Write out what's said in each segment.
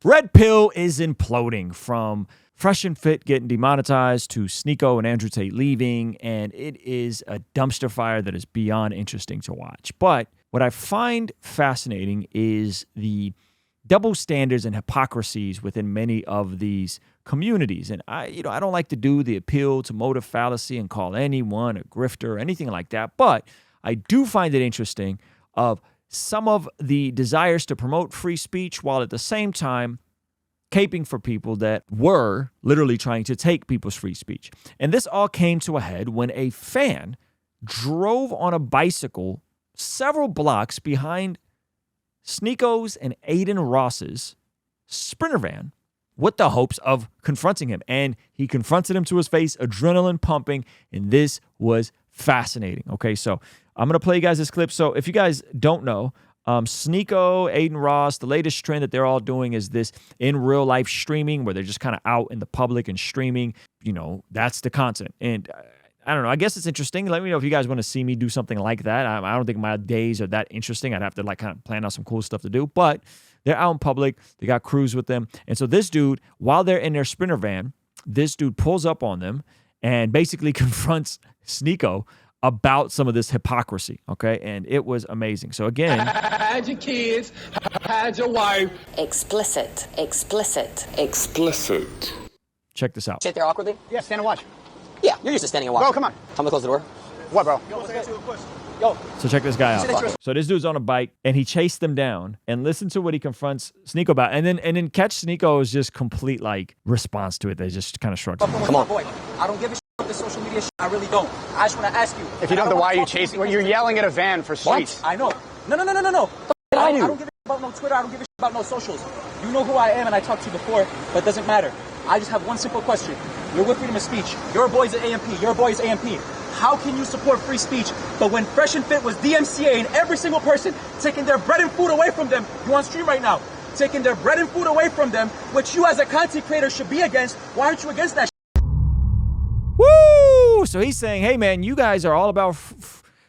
Red Pill is imploding, from Fresh and Fit getting demonetized to Sneako and Andrew Tate leaving, and it is a dumpster fire that is beyond interesting to watch. But what I find fascinating is the double standards and hypocrisies within many of these communities. And I don't like to do the appeal to motive fallacy and call anyone a grifter or anything like that, but I do find it interesting of some of the desires to promote free speech while at the same time caping for people that were literally trying to take people's free speech. And this all came to a head when a fan drove on a bicycle several blocks behind Sneako's and Aiden Ross's Sprinter van with the hopes of confronting him. And he confronted him to his face, adrenaline pumping, and this was fascinating. Okay, so I'm going to play you guys this clip. So if you guys don't know, Sneako, Aiden Ross, the latest trend that they're all doing is this in real life streaming where they're just kind of out in the public and streaming. You know, that's the content. And I don't know. I guess it's interesting. Let me know if you guys want to see me do something like that. I don't think my days are that interesting. I'd have to like kind of plan out some cool stuff to do. But they're out in public. They got crews with them. And so this dude, while they're in their Sprinter van, this dude pulls up on them and basically confronts Sneako about some of this hypocrisy, okay? And it was amazing. So again... Had your kids, had your wife. Explicit, explicit, explicit. Check this out. Sit there awkwardly? Yeah, stand and watch. Yeah, you're used to standing and watching. Bro, come on. I'm gonna close the door. What, bro? Yo. So check this guy out. So this dude's on a bike, and he chased them down, and listen to what he confronts Sneako about. And then catch Sneako's just complete, like, response to it. They just kind of shrugged. Come on. Boy, I don't give a shit about the social media shit. I really don't. I just want to ask you. If you don't, then why are you chasing? Well, you're yelling at a van for streets. I know. No. I don't give a shit about no Twitter. I don't give a shit about no socials. You know who I am, and I talked to you before, but it doesn't matter. I just have one simple question. You're with freedom of speech. Your boy's at AMP. Your boy's AMP. How can you support free speech, but when Fresh and Fit was DMCA and every single person taking their bread and food away from them, you on stream right now, taking their bread and food away from them, which you as a content creator should be against, why aren't you against that shit? Woo! So he's saying, hey man, you guys are all about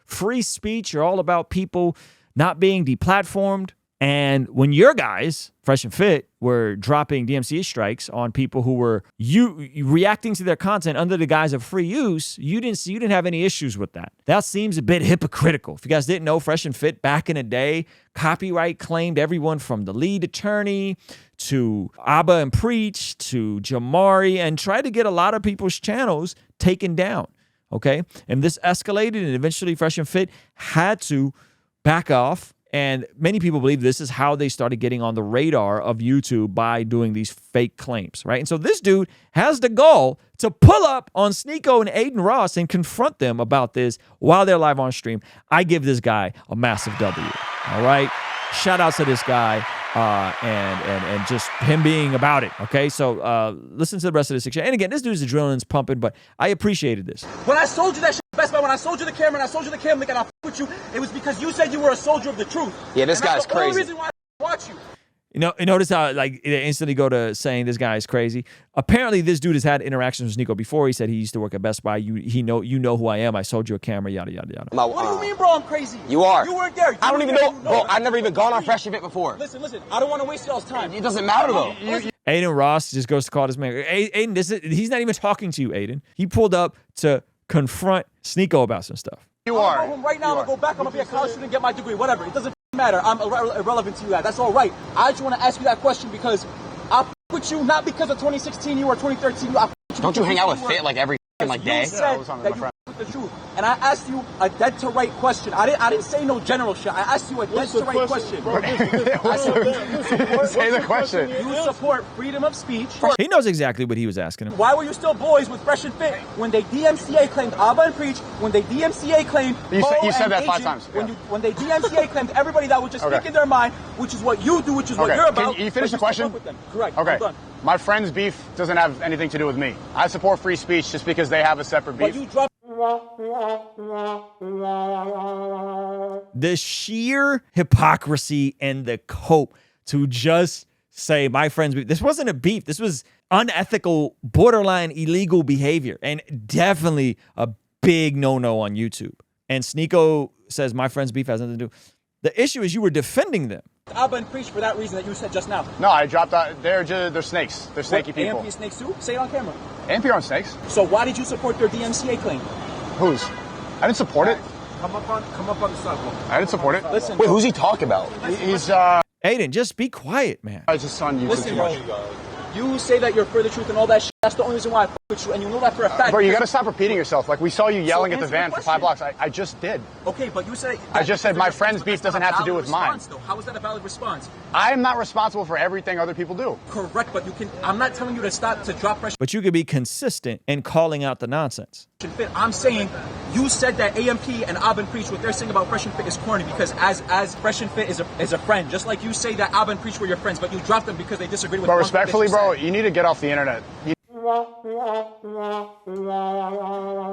free speech. You're all about people not being deplatformed. And when your guys, Fresh and Fit, were dropping DMCA strikes on people who were reacting to their content under the guise of free use, you didn't have any issues with that. That seems a bit hypocritical. If you guys didn't know, Fresh and Fit back in the day copyright claimed everyone from the lead attorney to Abba and Preach to Jamari and tried to get a lot of people's channels taken down. Okay, and this escalated, and eventually Fresh and Fit had to back off. And many people believe this is how they started getting on the radar of YouTube by doing these fake claims, right? And so this dude has the gall to pull up on Sneako and Aiden Ross and confront them about this while they're live on stream. I give this guy a massive W, all right? Shout out to this guy and just him being about it, okay? So listen to the rest of this section. And again, this dude's adrenaline's pumping, but I appreciated this. When I sold you that shit, Best Buy, when I sold you the camera and I sold you the camera and I f*** with you, it was because you said you were a soldier of the truth. Yeah, this guy's crazy. That's the only reason why I watch you. You know, notice how like they instantly go to saying this guy is crazy. Apparently, this dude has had interactions with Sneako before. He said he used to work at Best Buy. You know who I am. I sold you a camera. Yada yada yada. What do you mean, bro? I'm crazy. You are. You weren't there. I don't even know, bro. I've never even gone on Fresh and Fit before. Listen. I don't want to waste y'all's time. It doesn't matter though. Aiden Ross just goes to call this man. Aiden, he's not even talking to you, Aiden. He pulled up to confront Sneako about some stuff. I'm gonna go home right now. I'm gonna go back. I'm gonna be a college student and get my degree. Whatever. It doesn't matter. I'm irrelevant to you guys. That's all right. I just want to ask you that question because I with you not because of 2016 you or 2013 you. Don't you hang out with Fit like every like day? You said that you with the truth, and I asked you a dead to right question. I didn't say no general shit. I asked you a dead to right question. Say the question. You support freedom of speech. He knows exactly what he was asking him. Why were you still boys with Fresh and Fit when they DMCA claimed Abba and Preach? When they DMCA claimed you said that Agent, 5 times. Yeah. When they DMCA claimed everybody that was just speaking their mind, which is what you do, which is what you're about. Can you finish the question? Correct. Okay. I'm done. My friend's beef doesn't have anything to do with me. I support free speech just because they have a separate beef. But you dropped. The sheer hypocrisy and the cope to just say my friends beef. This wasn't a beef. This was unethical, borderline illegal behavior, and definitely a big no-no on YouTube. And Sneako says my friends beef has nothing to do. The issue is you were defending them. Abba and preach for that reason that you said just now. No, I dropped out. They're snakes. They're snaky people. AMP is snakes too? Say it on camera. AMP aren't snakes. So why did you support their DMCA claim? Whose? I didn't support it. Come up on the sidewalk. I didn't support it. Listen, Wait, who's he talking about? He's Aiden, just be quiet, man. I just on YouTube listen, too bro. much. You say that you're for the truth and all that shit. That's the only reason why I fuck with you, and you know that for a fact. Bro, you got to stop repeating yourself. Like we saw you yelling at the answer van the for 5 question. blocks. I just did. Okay, but you said... I just said my friend's beef doesn't have to do with mine. Though. How is that a valid response? I am not responsible for everything other people do. Correct, but you can... I'm not telling you to stop, to drop fresh But you could be consistent in calling out the nonsense. and fit. I'm saying you said that AMP and Abba and Preach, what they're saying about Fresh and Fit is corny because as Fresh and Fit is a friend, just like you say that Abba and Preach were your friends, but you dropped them because they disagreed with But one thing that respectfully, you bro, said. you need to get off the internet.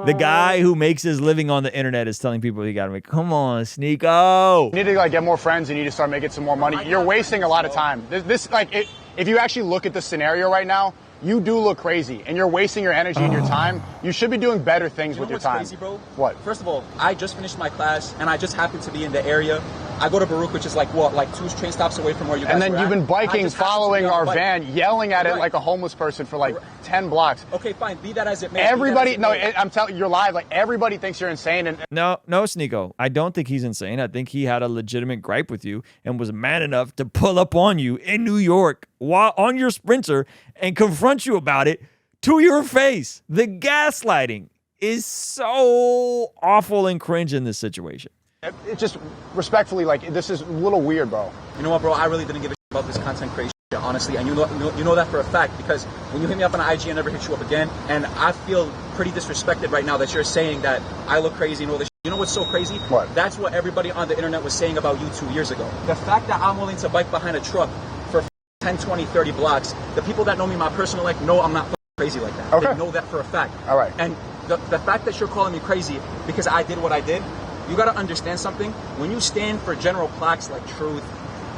The guy who makes his living on the internet is telling people you gotta make, come on, Sneako. You need to like get more friends. You need to start making some more money. You're wasting a lot of time. This like if you actually look at the scenario right now, you do look crazy, and you're wasting your energy and your time. You should be doing better things You with know your what's time. crazy, bro? What? First of all, I just finished my class, and I just happened to be in the area. I go to Baku, which is like 2 train stops away from where you guys And then were you've at. been I biking, just happened to following be on a our bike. van, yelling at it Right. like a homeless person for like 10 blocks. Okay, fine. Be that as it may. Everybody, no, I'm telling you, you're live. Like everybody thinks you're insane, and No, Sneako. I don't think he's insane. I think he had a legitimate gripe with you and was man enough to pull up on you in New York while on your Sprinter and confront you about it to your face. The gaslighting is so awful and cringe in this situation. it just respectfully, like this is a little weird, bro. You know what, bro? I really didn't give a shit about this content creation, honestly, and you know that for a fact because when you hit me up on IG, I never hit you up again, and I feel pretty disrespected right now that you're saying that I look crazy and all this shit. You know what's so crazy? What? That's what everybody on the internet was saying about you 2 years ago. The fact that I'm willing to bike behind a truck for 10, 20, 30 blocks, the people that know me in my personal life know I'm not crazy like that. Okay. They know that for a fact. All right. And the fact that you're calling me crazy because I did what I did, you got to understand something. When you stand for general plaques like truth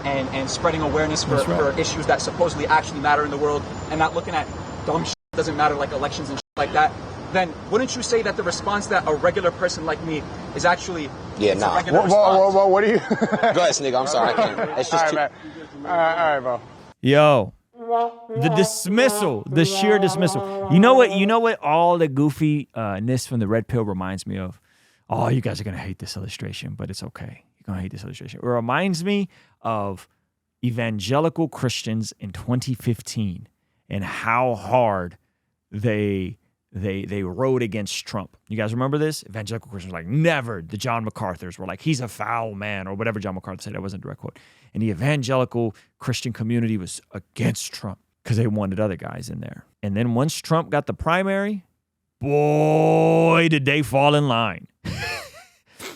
and spreading awareness for issues that supposedly actually matter in the world and not looking at dumb shit that doesn't matter like elections and shit like that, then wouldn't you say that the response that a regular person like me is actually it's a regular response? Whoa, what are you? Go ahead, Sneako. I'm sorry. I can't. It's just All too... right, man. All right, bro. Yo, the dismissal, the sheer dismissal. You know what all the goofiness from the red pill reminds me of? Oh, you guys are going to hate this illustration, but it's okay. You're going to hate this illustration. It reminds me of evangelical Christians in 2015 and how hard they rode against Trump. You guys remember this? Evangelical Christians were like, never. The John MacArthurs were like, he's a foul man, or whatever John MacArthur said. That wasn't a direct quote. And the evangelical Christian community was against Trump because they wanted other guys in there. And then once Trump got the primary, boy, did they fall in line.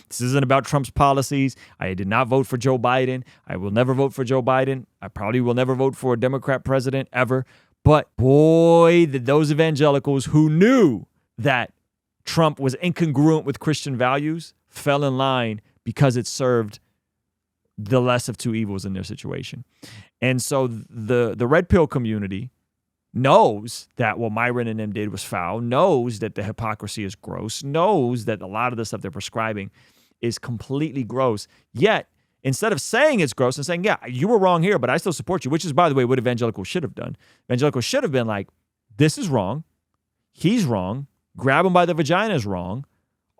This isn't about Trump's policies. I did not vote for Joe Biden. I will never vote for Joe Biden. I probably will never vote for a Democrat president ever. But boy, did those evangelicals who knew that Trump was incongruent with Christian values fell in line because it served the less of two evils in their situation. And so the red pill community knows that what Myron and them did was foul, knows that the hypocrisy is gross, knows that a lot of the stuff they're prescribing is completely gross. Yet, instead of saying it's gross and saying, yeah, you were wrong here, but I still support you, which is, by the way, what evangelicals should have done. Evangelicals should have been like, this is wrong. He's wrong. Grab him by the vagina is wrong.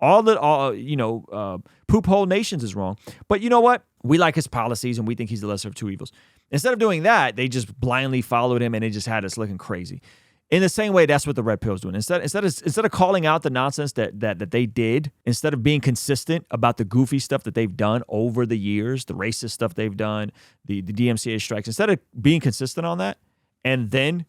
Poop hole nations is wrong. But you know what? We like his policies and we think he's the lesser of two evils. Instead of doing that, they just blindly followed him and it just had us looking crazy. In the same way, that's what the red pill's doing. Instead of calling out the nonsense that they did, instead of being consistent about the goofy stuff that they've done over the years, the racist stuff they've done, the DMCA strikes, instead of being consistent on that, and then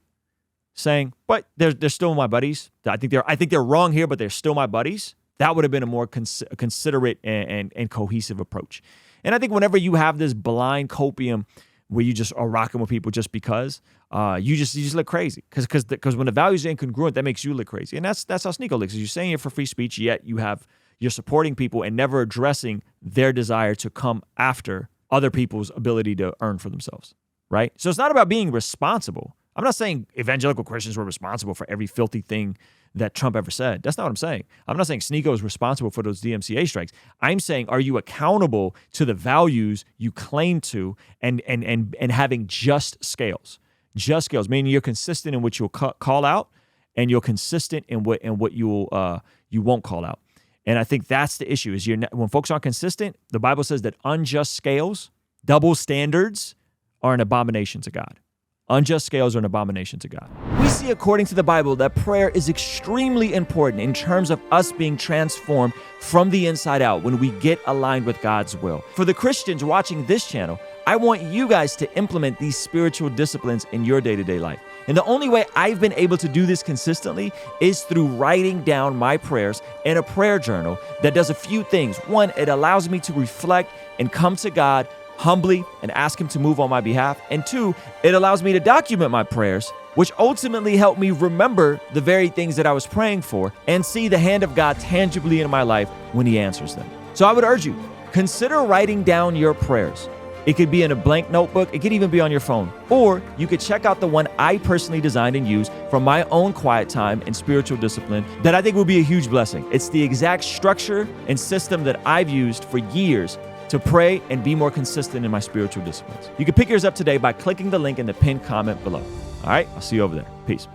saying, but they're still my buddies. I think they're wrong here, but they're still my buddies. That would have been a more considerate and cohesive approach. And I think whenever you have this blind copium where you just are rocking with people just because, you just look crazy. Because when the values are incongruent, that makes you look crazy. And that's how Sneako looks. You're saying it for free speech, yet you're supporting people and never addressing their desire to come after other people's ability to earn for themselves, right? So it's not about being responsible. I'm not saying evangelical Christians were responsible for every filthy thing that Trump ever said. That's not what I'm saying. I'm not saying Sneako is responsible for those DMCA strikes. I'm saying, are you accountable to the values you claim to and having just scales? Just scales, meaning you're consistent in what you'll call out, and you're consistent in what you won't call out. And I think that's the issue. Is when folks aren't consistent, the Bible says that unjust scales, double standards, are an abomination to God. Unjust scales are an abomination to God. We see, according to the Bible, that prayer is extremely important in terms of us being transformed from the inside out when we get aligned with God's will. For the Christians watching this channel, I want you guys to implement these spiritual disciplines in your day-to-day life. And the only way I've been able to do this consistently is through writing down my prayers in a prayer journal that does a few things. One, it allows me to reflect and come to God humbly and ask him to move on my behalf. And two, it allows me to document my prayers, which ultimately help me remember the very things that I was praying for and see the hand of God tangibly in my life when he answers them. So I would urge you, consider writing down your prayers. It could be in a blank notebook. It could even be on your phone. Or you could check out the one I personally designed and used from my own quiet time and spiritual discipline that I think will be a huge blessing. It's the exact structure and system that I've used for years to pray and be more consistent in my spiritual disciplines. You can pick yours up today by clicking the link in the pinned comment below. All right, I'll see you over there. Peace.